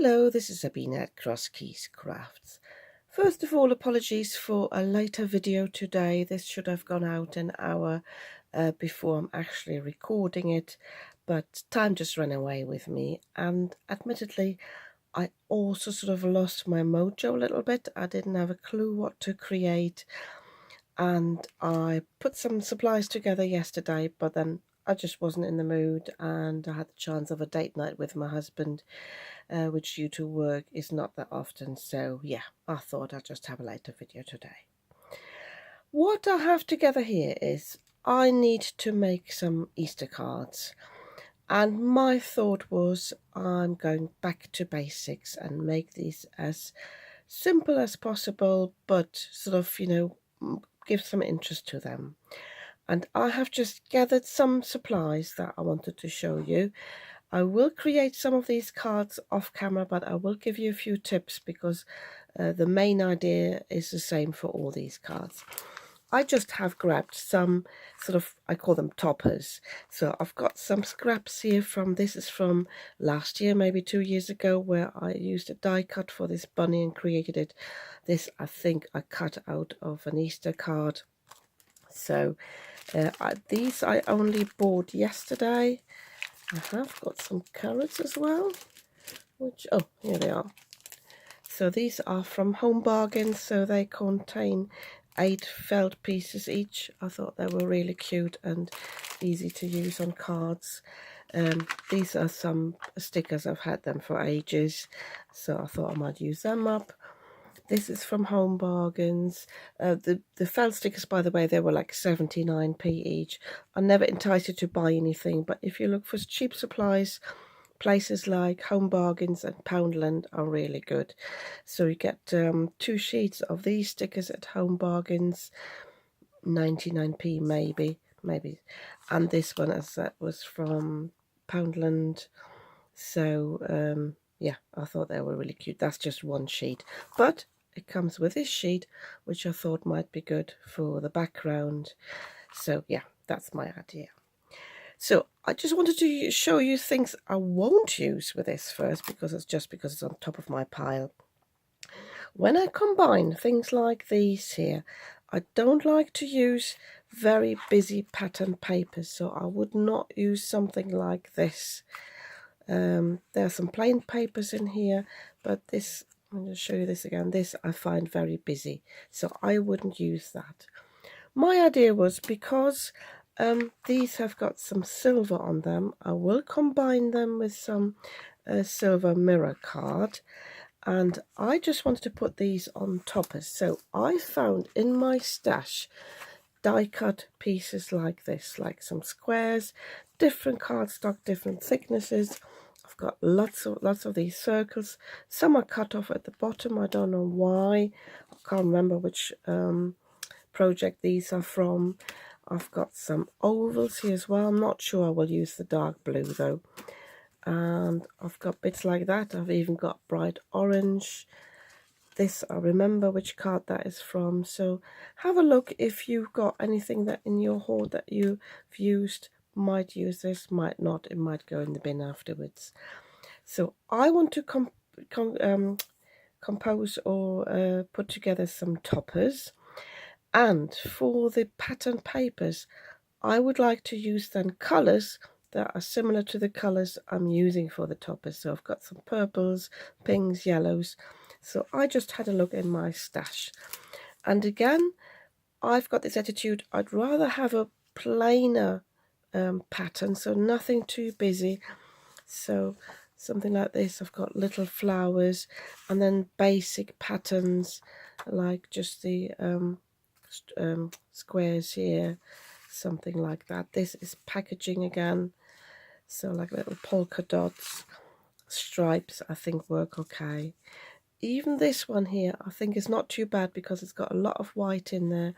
Hello, this is Sabina at Crosskeys Crafts. First of all, apologies for a later video today. This should have gone out an hour before I'm actually recording it, but time just ran away with me, and admittedly I also sort of lost my mojo a little bit. I didn't have a clue what to create, and I put some supplies together yesterday, but then I just wasn't in the mood, and I had the chance of a date night with my husband, which due to work is not that often. So yeah, I thought I'd just have a later video today. What I have together here is I need to make some Easter cards, and my thought was I'm going back to basics and make these as simple as possible, but sort of, give some interest to them. And I have just gathered some supplies that I wanted to show you. I will create some of these cards off camera, but I will give you a few tips because the main idea is the same for all these cards. I just have grabbed some sort of, I call them toppers. So I've got some scraps here this is from last year, maybe 2 years ago, where I used a die cut for this bunny and created it. This, I think, I cut out of an Easter card. So these I only bought yesterday. I have got some carrots as well, oh, here they are. So these are from Home Bargains, so they contain 8 felt pieces each. I thought they were really cute and easy to use on cards. These are some stickers. I've had them for ages, so I thought I might use them up. This is from Home Bargains. The felt stickers, by the way, they were like 79p each. I'm never enticed to buy anything, but if you look for cheap supplies, places like Home Bargains and Poundland are really good. So you get 2 sheets of these stickers at Home Bargains, 99p maybe. And this one, as that was from Poundland. So yeah, I thought they were really cute. That's just one sheet, but it comes with this sheet, which I thought might be good for the background. So yeah, that's my idea. So I just wanted to show you things I won't use with this first, because it's on top of my pile. When I combine things like these here, I don't like to use very busy pattern papers, so I would not use something like this. There are some plain papers in here, but this, I'm going to show you this again, this I find very busy, so I wouldn't use that. My idea was, because these have got some silver on them, I will combine them with some silver mirror card, and I just wanted to put these on toppers. So I found in my stash die cut pieces like this, like some squares, different cardstock, different thicknesses. I've got lots of these circles. Some are cut off at the bottom. I don't know why. I can't remember which project these are from. I've got some ovals here as well. I'm not sure I will use the dark blue though. And I've got bits like that. I've even got bright orange. This, I remember which card that is from. So have a look if you've got anything that in your hoard that you've used. Might use this, might not. It might go in the bin afterwards. So I want to compose or put together some toppers. And for the pattern papers, I would like to use then colours that are similar to the colours I'm using for the toppers. So I've got some purples, pinks, yellows. So I just had a look in my stash. And again, I've got this attitude, I'd rather have a plainer pattern, so nothing too busy. So something like this, I've got little flowers, and then basic patterns like just the squares here, something like that. This is packaging again, so like little polka dots, stripes I think work okay. Even this one here I think is not too bad because it's got a lot of white in there.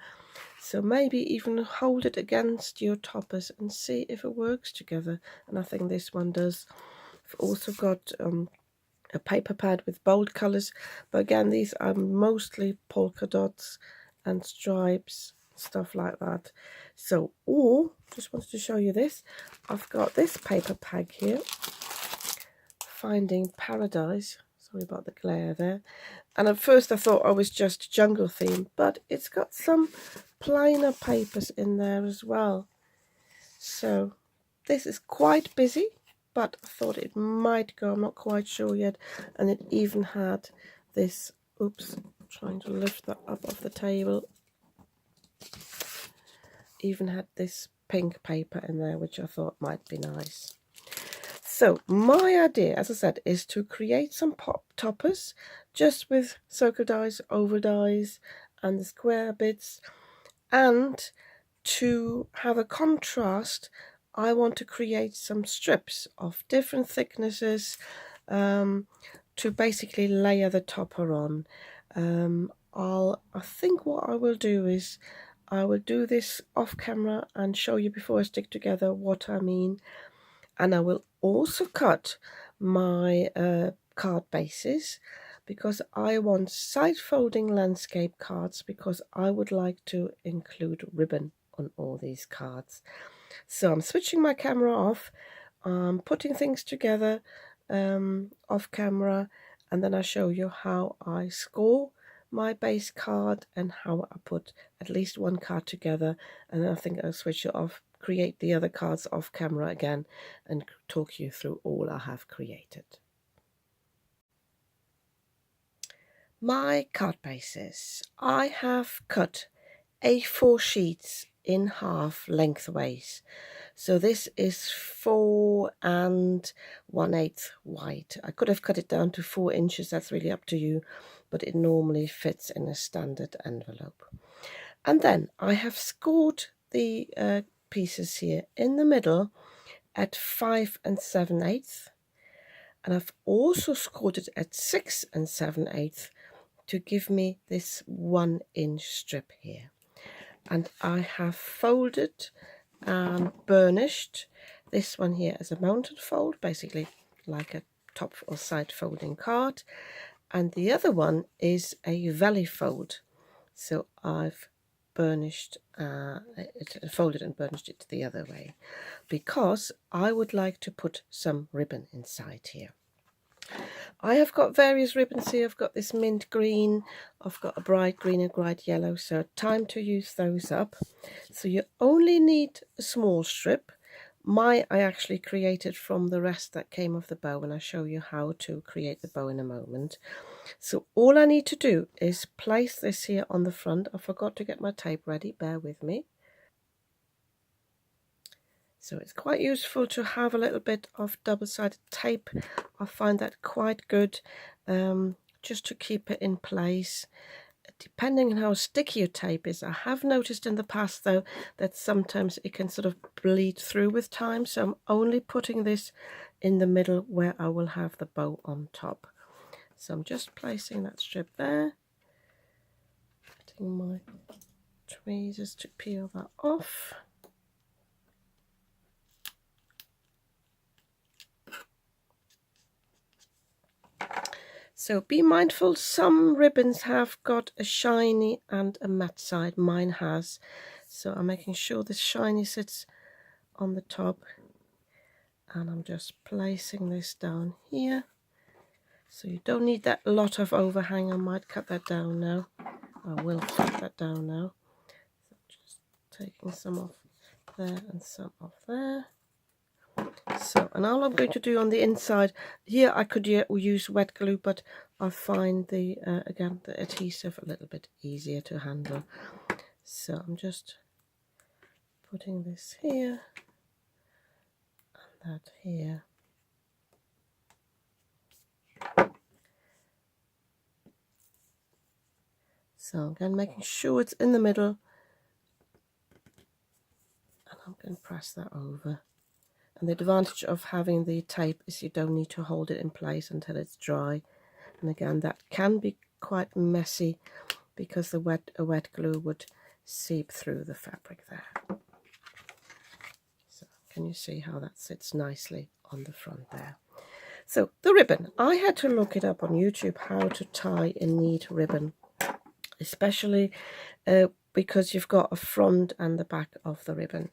So maybe even hold it against your toppers and see if it works together. And I think this one does. I've also got a paper pad with bold colours. But again, these are mostly polka dots and stripes, stuff like that. So, just wanted to show you this. I've got this paper pad here, Finding Paradise. Sorry about the glare there. And at first I thought I was just jungle theme, but it's got some plainer papers in there as well. So this is quite busy, but I thought it might go. I'm not quite sure yet. And it even had this, oops, trying to lift that up off the table. Even had this pink paper in there, which I thought might be nice. So my idea, as I said, is to create some pop toppers just with circle dies, oval dies and the square bits, and to have a contrast I want to create some strips of different thicknesses to basically layer the topper on. I think what I will do is I will do this off camera and show you before I stick together what I mean. And I will also cut my card bases because I want side folding landscape cards, because I would like to include ribbon on all these cards. So I'm switching my camera off, putting things together off camera, and then I show you how I score my base card and how I put at least one card together, and then I think I'll switch it off, create the other cards off camera again, and talk you through all I have created. My card bases. I have cut A4 sheets in half lengthways. So this is 4 1/8 wide. I could have cut it down to 4 inches, that's really up to you, but it normally fits in a standard envelope. And then I have scored the pieces here in the middle at 5 7/8, and I've also scored it at 6 7/8 to give me this 1-inch strip here. And I have folded and burnished this one here as a mounted fold, basically like a top or side folding card, and the other one is a valley fold. So I've burnished folded and burnished it the other way because I would like to put some ribbon inside here. I have got various ribbons here. I've got this mint green, I've got a bright green and bright yellow, so time to use those up. So you only need a small strip. I actually created from the rest that came off the bow, and I'll show you how to create the bow in a moment. So all I need to do is place this here on the front. I forgot to get my tape ready, bear with me. So it's quite useful to have a little bit of double-sided tape. I find that quite good, just to keep it in place. Depending on how sticky your tape is, I have noticed in the past though that sometimes it can sort of bleed through with time, so I'm only putting this in the middle where I will have the bow on top. So I'm just placing that strip there, getting my tweezers to peel that off. So be mindful, some ribbons have got a shiny and a matte side. Mine has. So I'm making sure this shiny sits on the top, and I'm just placing this down here. So you don't need that lot of overhang. I might cut that down now. I will cut that down now. So just taking some off there and some off there. So, and all I'm going to do on the inside here, I could use wet glue, but I find the again the adhesive a little bit easier to handle. So I'm just putting this here and that here. So again, making sure it's in the middle, and I'm going to press that over. And the advantage of having the tape is you don't need to hold it in place until it's dry. And again, that can be quite messy because the wet glue would seep through the fabric there. So can you see how that sits nicely on the front there? So the ribbon, I had to look it up on YouTube how to tie a neat ribbon, especially because you've got a front and the back of the ribbon.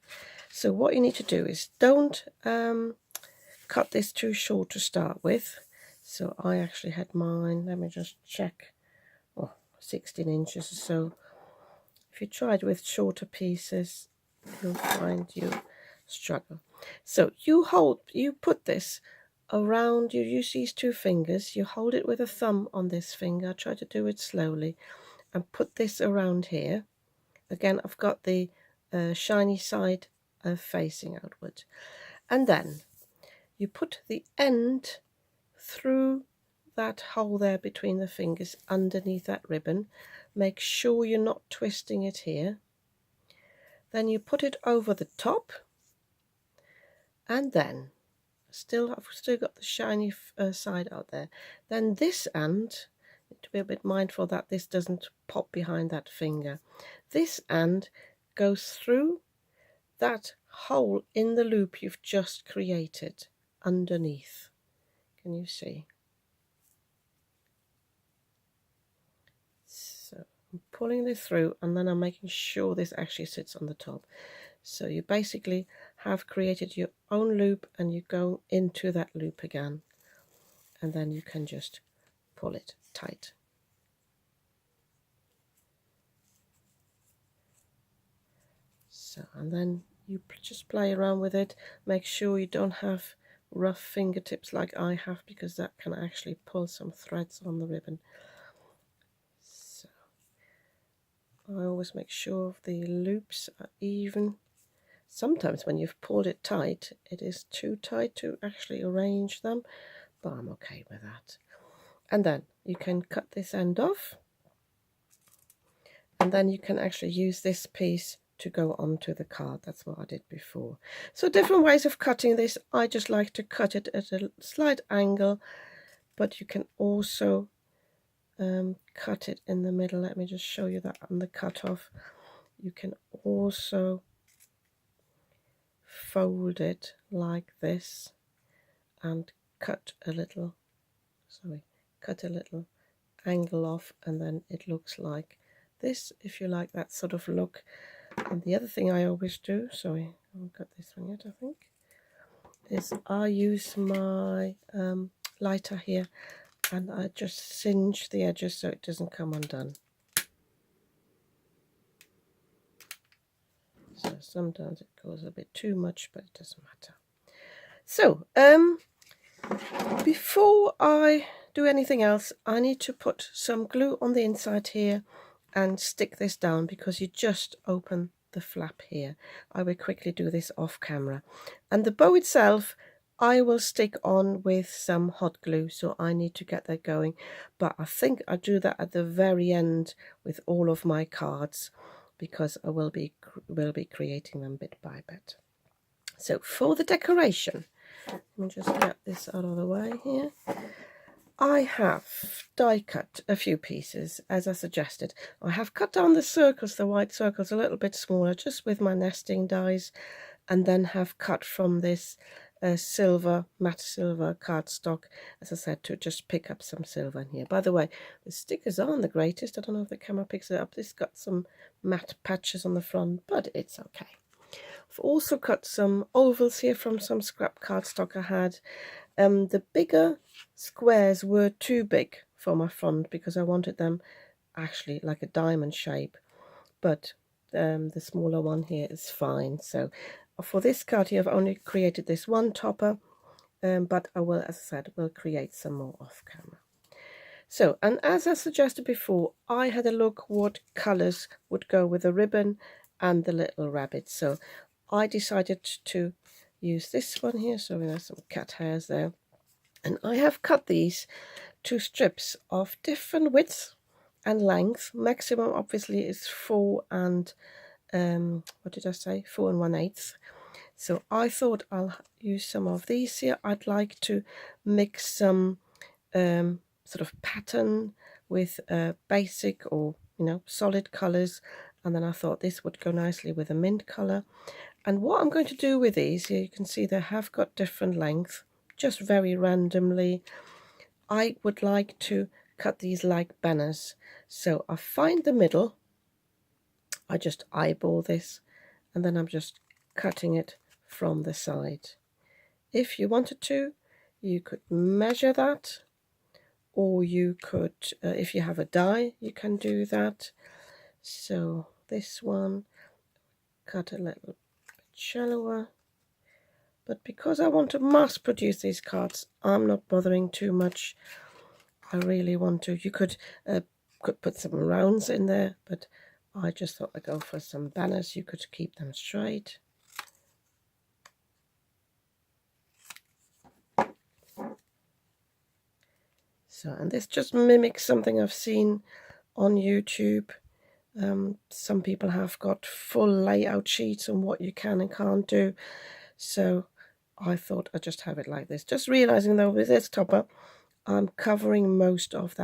So what you need to do is don't cut this too short to start with. So I actually had mine, let me just check, 16 inches or so. If you tried with shorter pieces, you'll find you struggle. So you put this around, you use these two fingers, you hold it with a thumb on this finger, try to do it slowly, and put this around here. Again, I've got the shiny side facing outward. And then you put the end through that hole there between the fingers underneath that ribbon. Make sure you're not twisting it here. Then you put it over the top, and then I've still got the shiny side out there. Then this end, you need to be a bit mindful that this doesn't pop behind that finger. This end goes through that hole in the loop you've just created underneath. Can you see? So I'm pulling this through, and then I'm making sure this actually sits on the top. So you basically have created your own loop, and you go into that loop again, and then you can just pull it tight. So, and then you just play around with it. Make sure you don't have rough fingertips like I have, because that can actually pull some threads on the ribbon. So I always make sure the loops are even. Sometimes when you've pulled it tight, it is too tight to actually arrange them, but I'm okay with that. And then you can cut this end off, and then you can actually use this piece to go onto the card. That's what I did before. So different ways of cutting this. I just like to cut it at a slight angle, but you can also cut it in the middle. Let me just show you that on the cutoff. You can also fold it like this and cut a little angle off, and then it looks like this, if you like that sort of look. And the other thing I always do, sorry, I haven't got this one yet, I think, is I use my lighter here, and I just singe the edges so it doesn't come undone. So sometimes it goes a bit too much, but it doesn't matter. So before I do anything else, I need to put some glue on the inside here and stick this down, because you just open the flap here. I will quickly do this off camera. And the bow itself I will stick on with some hot glue, so I need to get that going, but I think I'll do that at the very end with all of my cards, because I will be creating them bit by bit. So for the decoration, let me just get this out of the way here. I have die cut a few pieces, as I suggested. I have cut down the circles, the white circles, a little bit smaller, just with my nesting dies, and then have cut from this matte silver cardstock, as I said, to just pick up some silver in here. By the way, the stickers aren't the greatest. I don't know if the camera picks it up. This got some matte patches on the front, but it's okay. I've also cut some ovals here from some scrap cardstock I had. The bigger squares were too big for my front, because I wanted them actually like a diamond shape, but the smaller one here is fine. So for this card here, I've only created this one topper, but I will, as I said, will create some more off camera. So, and as I suggested before, I had a look what colours would go with the ribbon and the little rabbit. So I decided to use this one here. So there's some cat hairs there. And I have cut these to strips of different widths and length. Maximum obviously is 4 and, 4 1/8. So I thought I'll use some of these here. I'd like to mix some sort of pattern with basic or solid colours, and then I thought this would go nicely with a mint colour. And what I'm going to do with these here, you can see they have got different length, just very randomly. I would like to cut these like banners, so I find the middle, I just eyeball this, and then I'm just cutting it from the side. If you wanted to, you could measure that or you could, if you have a die, you can do that. So this one, cut a little bit shallower. But because I want to mass produce these cards, I'm not bothering too much. I really want to. You could put some rounds in there, but I just thought I'd go for some banners. You could keep them straight. So, and this just mimics something I've seen on YouTube. Some people have got full layout sheets on what you can and can't do. So I thought I'd just have it like this. Just realizing though, with this topper, I'm covering most of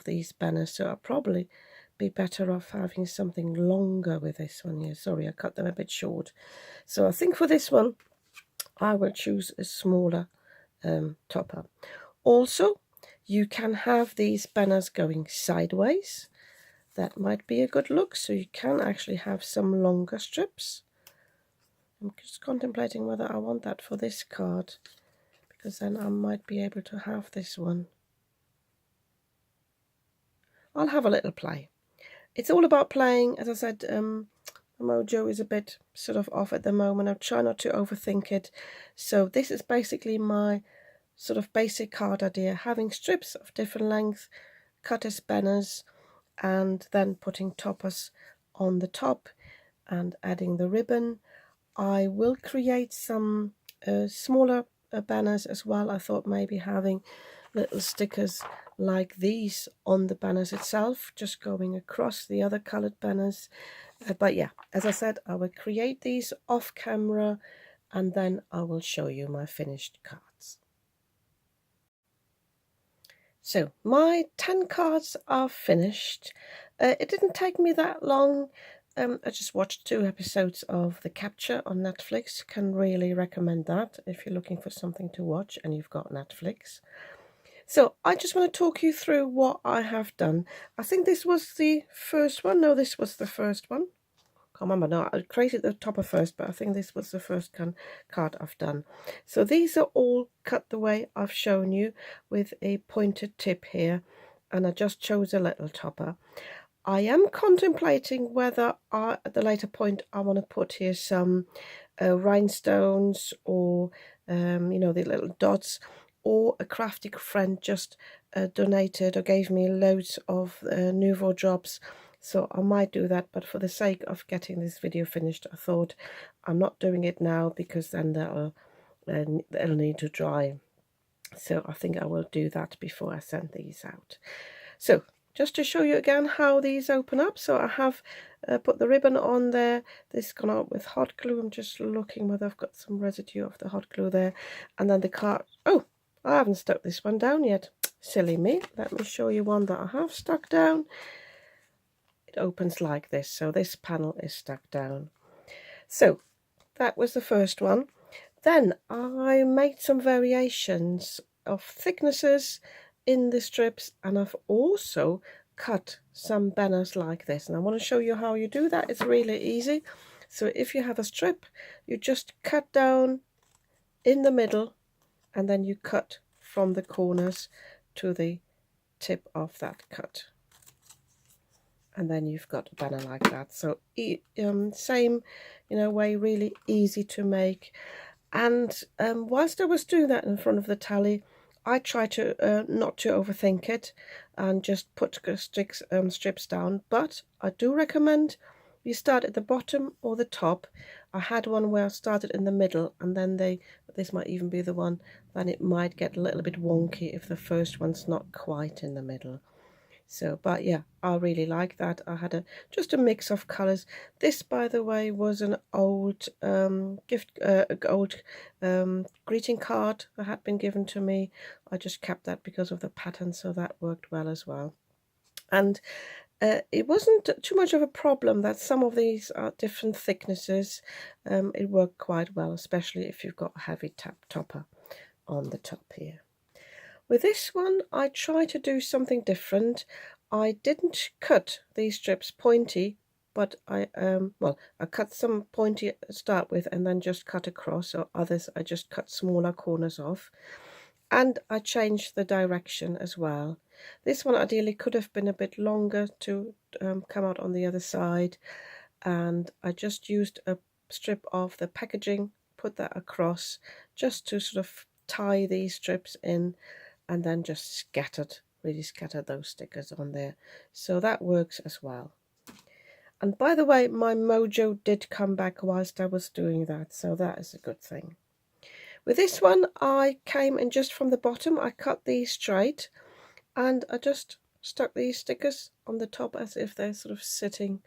these banners, so I'll probably be better off having something longer with this one here. Sorry, I cut them a bit short. So I think for this one, I will choose a smaller topper. Also, you can have these banners going sideways. That might be a good look, so you can actually have some longer strips. I'm just contemplating whether I want that for this card, because then I might be able to have this one. I'll have a little play. It's all about playing. As I said, mojo is a bit sort of off at the moment. I try not to overthink it. So this is basically my sort of basic card idea, having strips of different length, cut as banners, and then putting toppers on the top and adding the ribbon. I will create some smaller banners as well. I thought maybe having little stickers like these on the banners itself, just going across the other colored banners. But yeah, as I said, I will create these off camera and then I will show you my finished cards. So my 10 cards are finished. It didn't take me that long. I just watched 2 episodes of The Capture on Netflix. Can really recommend that if you're looking for something to watch and you've got Netflix. So I just want to talk you through what I have done. I think this was the first one. No, this was the first one. Can't remember. No, I created the topper first, but I think this was the first card I've done. So these are all cut the way I've shown you with a pointed tip here, and I just chose a little topper. I am contemplating whether at the later point I want to put here some rhinestones or you know, the little dots, or a crafty friend just donated or gave me loads of Nouveau drops. So I might do that, but for the sake of getting this video finished, I thought I'm not doing it now because then they'll need to dry. So I think I will do that before I send these out. So just to show you again how these open up. So I have put the ribbon on there. This has gone out with hot glue. I'm just looking whether I've got some residue of the hot glue there. And then the card. Oh, I haven't stuck this one down yet. Silly me. Let me show you one that I have stuck down. It opens like this. So this panel is stuck down. So that was the first one. Then I made some variations of thicknesses in the strips, and I've also cut some banners like this, and I want to show you how you do that. It's really easy. So if you have a strip, you just cut down in the middle and then you cut from the corners to the tip of that cut, and then you've got a banner like that. So same, you know, way, really easy to make. And whilst I was doing that in front of the tally, I try to not to overthink it and just put strips down. But I do recommend you start at the bottom or the top. I had one where I started in the middle, and then this might even be the one, then it might get a little bit wonky if the first one's not quite in the middle. So, but yeah, I really like that. I had just a mix of colors. This, by the way, was an old greeting card that had been given to me. I just kept that because of the pattern, so that worked well as well. And it wasn't too much of a problem that some of these are different thicknesses. It worked quite well, especially if you've got a heavy topper on the top here. With this one, I tried to do something different. I didn't cut these strips pointy, but I cut some pointy to start with and then just cut across, or others I just cut smaller corners off. and I changed the direction as well. This one ideally could have been a bit longer to come out on the other side, and I just used a strip of the packaging, put that across just to sort of tie these strips in, and then just really scattered those stickers on there. So that works as well. And by the way, my mojo did come back whilst I was doing that, so that is a good thing. With this one, I came in just from the bottom. I cut these straight, and I just stuck these stickers on the top as if they're sort of sitting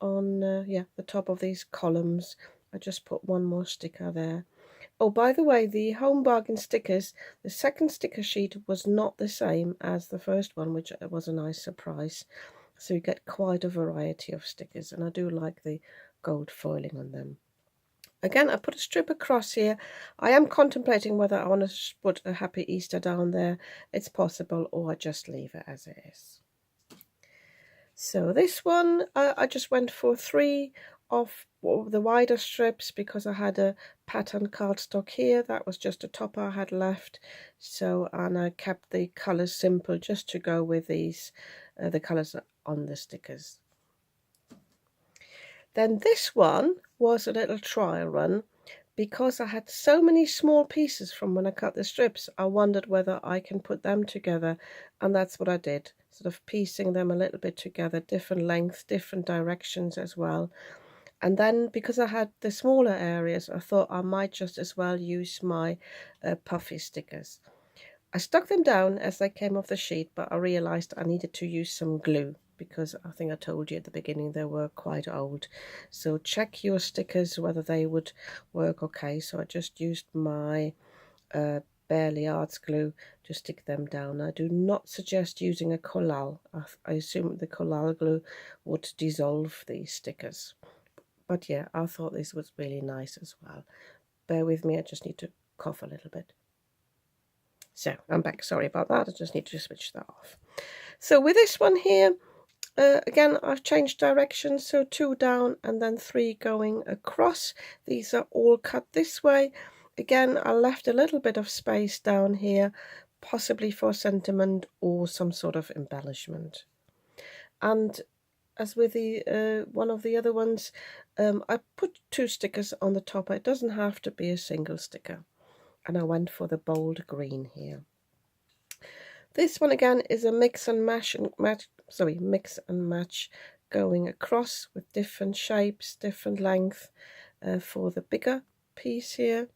on the top of these columns. I just put one more sticker there. Oh, by the way, the Home Bargain stickers, the second sticker sheet was not the same as the first one, which was a nice surprise. So you get quite a variety of stickers, and I do like the gold foiling on them. Again, I put a strip across here. I am contemplating whether I want to put a Happy Easter down there. It's possible, or I just leave it as it is. So this one, I just went for 3 of the wider strips because I had a pattern cardstock here. That was just a topper I had left. So, and I kept the colours simple just to go with these, the colours on the stickers. Then this one was a little trial run. Because I had so many small pieces from when I cut the strips, I wondered whether I can put them together, and that's what I did, sort of piecing them a little bit together, different lengths, different directions as well. And then because I had the smaller areas, I thought I might just as well use my puffy stickers. I stuck them down as they came off the sheet, but I realised I needed to use some glue because I think I told you at the beginning they were quite old. So check your stickers whether they would work okay. So I just used my Barely Arts glue to stick them down. I do not suggest using a collal. I assume the collal glue would dissolve these stickers. But yeah, I thought this was really nice as well. Bear with me, I just need to cough a little bit. So I'm back, sorry about that, I just need to switch that off. So with this one here, again, I've changed direction, so 2 down and then 3 going across. These are all cut this way. Again, I left a little bit of space down here, possibly for sentiment or some sort of embellishment. And as with the one of the other ones, I put 2 stickers on the top. It doesn't have to be a single sticker. And I went for the bold green here. This one again is a mix and match going across with different shapes, different length for the bigger piece here.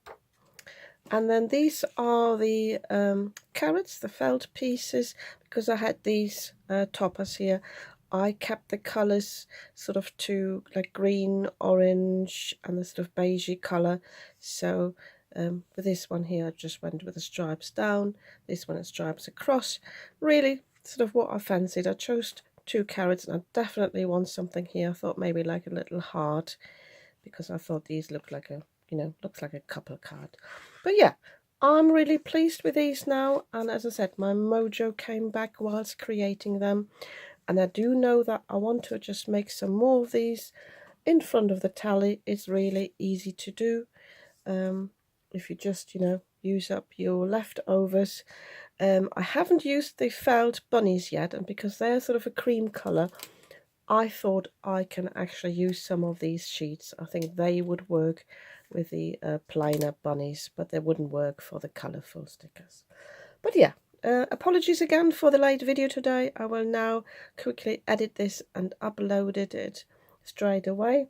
And then these are the carrots, the felt pieces, because I had these toppers here. I kept the colours sort of to like green, orange, and the sort of beigey colour. So with this one here, I just went with the stripes down. This one is stripes across. Really sort of what I fancied. I chose 2 carrots, and I definitely want something here. I thought maybe like a little heart, because I thought these looked like a, looks like a couple card. But yeah, I'm really pleased with these now. And as I said, my mojo came back whilst creating them. And I do know that I want to just make some more of these in front of the tally. It's really easy to do. If you just, use up your leftovers. I haven't used the felt bunnies yet, and because they're sort of a cream colour, I thought I can actually use some of these sheets. I think they would work with the plainer bunnies, but they wouldn't work for the colourful stickers. But yeah, apologies again for the late video today. I will now quickly edit this and upload it straight away.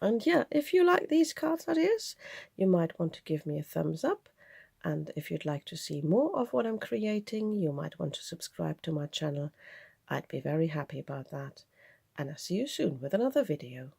And yeah, if you like these cards ideas, you might want to give me a thumbs up. And if you'd like to see more of what I'm creating, you might want to subscribe to my channel. I'd be very happy about that. And I'll see you soon with another video.